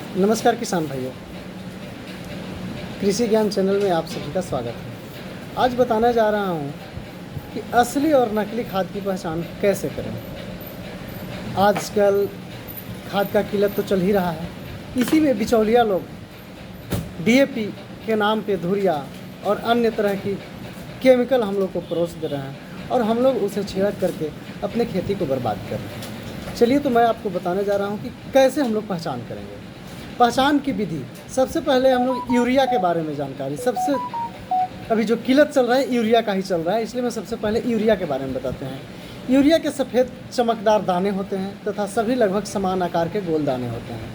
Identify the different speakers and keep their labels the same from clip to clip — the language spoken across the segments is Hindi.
Speaker 1: नमस्कार किसान भाइयों, कृषि ज्ञान चैनल में आप सभी का स्वागत है। आज बताने जा रहा हूँ कि असली और नकली खाद की पहचान कैसे करें। आजकल खाद का किल्लत तो चल ही रहा है, इसी में बिचौलिया लोग डीएपी के नाम पे धुरिया और अन्य तरह की केमिकल हम लोग को परोस दे रहे हैं और हम लोग उसे छिड़क करके अपने खेती को बर्बाद कर रहे हैं। चलिए तो मैं आपको बताने जा रहा हूँ कि कैसे हम लोग पहचान करेंगे। पहचान की विधि, सबसे पहले हम लोग यूरिया के बारे में जानकारी, सबसे अभी जो किल्लत चल रहा है यूरिया का ही चल रहा है, इसलिए मैं सबसे पहले यूरिया के बारे में बताते हैं। यूरिया के सफ़ेद चमकदार दाने होते हैं तथा सभी लगभग समान आकार के गोल दाने होते हैं।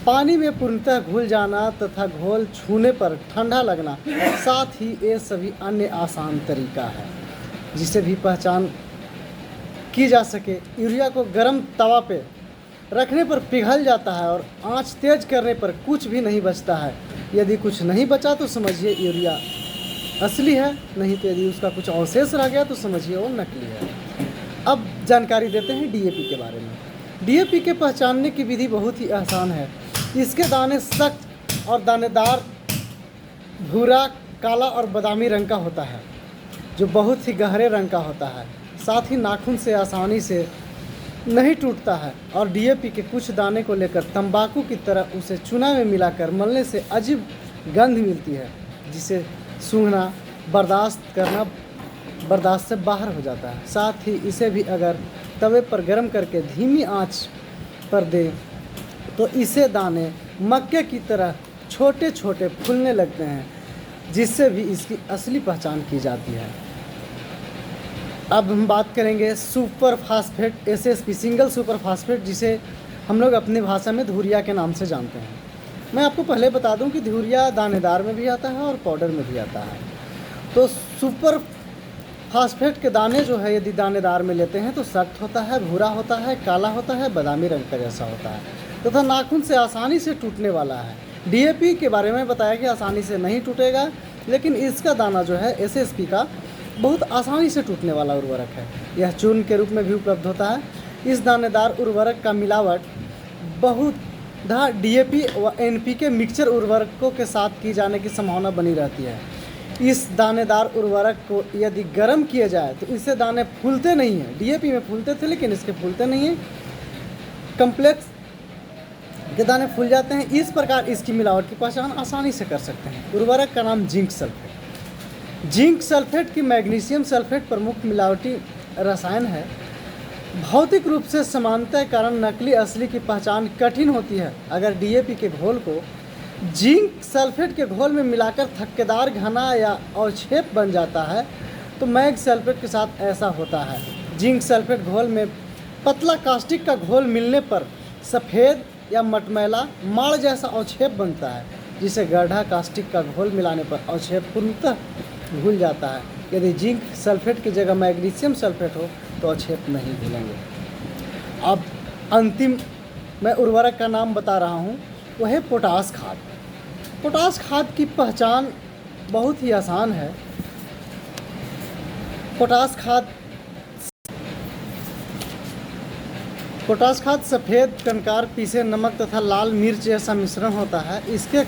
Speaker 1: पानी में पूर्णतः घुल जाना तथा घोल छूने पर ठंडा लगना, साथ ही ये सभी अन्य आसान तरीका है जिसे भी पहचान की जा सके। यूरिया को गर्म तवा पे रखने पर पिघल जाता है और आंच तेज करने पर कुछ भी नहीं बचता है। यदि कुछ नहीं बचा तो समझिए यूरिया असली है, नहीं तो यदि उसका कुछ अवशेष रह गया तो समझिए वो नकली है। अब जानकारी देते हैं डीएपी के बारे में। डीएपी के पहचानने की विधि बहुत ही आसान है। इसके दाने सख्त और दानेदार भूरा, काला और बादामी रंग का होता है, जो बहुत ही गहरे रंग का होता है। साथ ही नाखून से आसानी से नहीं टूटता है और डीएपी के कुछ दाने को लेकर तंबाकू की तरह उसे चूना में मिलाकर मलने से अजीब गंध मिलती है, जिसे सूंघना बर्दाश्त से बाहर हो जाता है। साथ ही इसे भी अगर तवे पर गर्म करके धीमी आंच पर दे तो इसे दाने मक्के की तरह छोटे छोटे फूलने लगते हैं, जिससे भी इसकी असली पहचान की जाती है। अब हम बात करेंगे super phosphate SSP, single super phosphate, जिसे हम लोग अपनी भाषा में धुरिया के नाम से जानते हैं। मैं आपको पहले बता दूं कि धुरिया दानेदार में भी आता है और पाउडर में भी आता है। तो सुपर फास्फेट के दाने जो है, यदि दानेदार में लेते हैं तो सख्त होता है, भूरा होता है, काला होता है, बादामी रंग का जैसा होता है तथा नाखून से आसानी से टूटने वाला है। डीएपी के बारे में बताया कि आसानी से नहीं टूटेगा, लेकिन इसका दाना जो है एसएसपी का बहुत आसानी से टूटने वाला उर्वरक है। यह चूर्ण के रूप में भी उपलब्ध होता है। इस दानेदार उर्वरक का मिलावट बहुधा डीएपी व एनपीके मिक्सचर उर्वरकों के साथ की जाने की संभावना बनी रहती है। इस दानेदार उर्वरक को यदि गर्म किया जाए तो इससे दाने फूलते नहीं हैं। डीएपी में फूलते थे लेकिन इसके फूलते नहीं हैं, कम्प्लेक्स के दाने फूल जाते हैं। इस प्रकार इसकी मिलावट की पहचान आसानी से कर सकते हैं। उर्वरक का नाम जिंक सल्फेट। जिंक सल्फेट की मैग्नीशियम सल्फेट प्रमुख मिलावटी रसायन है। भौतिक रूप से समानता के कारण नकली असली की पहचान कठिन होती है। अगर डीएपी के घोल को जिंक सल्फेट के घोल में मिलाकर थक्केदार, घना या अवक्षेप बन जाता है तो मैग सल्फेट के साथ ऐसा होता है। जिंक सल्फेट घोल में पतला कास्टिक का घोल मिलने पर सफ़ेद या मटमैला माड़ जैसा अवक्षेप बनता है, जिसे गाढ़ा कास्टिक का घोल मिलाने पर अवक्षेप पूर्णतः घुल जाता है। यदि जिंक सल्फेट की जगह मैग्नीशियम सल्फेट हो तो अवक्षेप नहीं घुलेंगे। अब अंतिम मैं उर्वरक का नाम बता रहा हूँ, वह है पोटास खाद। पोटास खाद की पहचान बहुत ही आसान है। पोटास खाद सफ़ेद कणकार पीसे नमक तथा लाल मिर्च जैसा मिश्रण होता है। इसके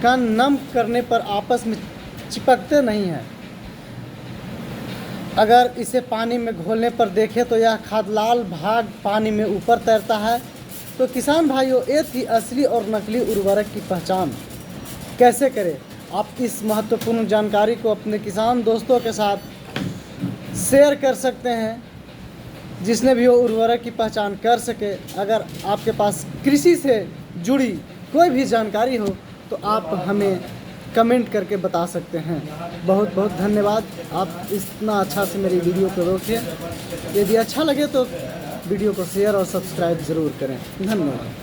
Speaker 1: कण नम करने पर आपस में चिपकते नहीं हैं। अगर इसे पानी में घोलने पर देखें तो यह खाद लाल भाग पानी में ऊपर तैरता है। तो किसान भाइयों, ये थी असली और नकली उर्वरक की पहचान कैसे करें। आप इस महत्वपूर्ण जानकारी को अपने किसान दोस्तों के साथ शेयर कर सकते हैं, जिसने भी वो उर्वरक की पहचान कर सके। अगर आपके पास कृषि से जुड़ी कोई भी जानकारी हो तो आप हमें कमेंट करके बता सकते हैं। बहुत बहुत धन्यवाद। आप इतना अच्छा से मेरी वीडियो को रोकिए। यदि अच्छा लगे तो वीडियो को शेयर और सब्सक्राइब ज़रूर करें। धन्यवाद।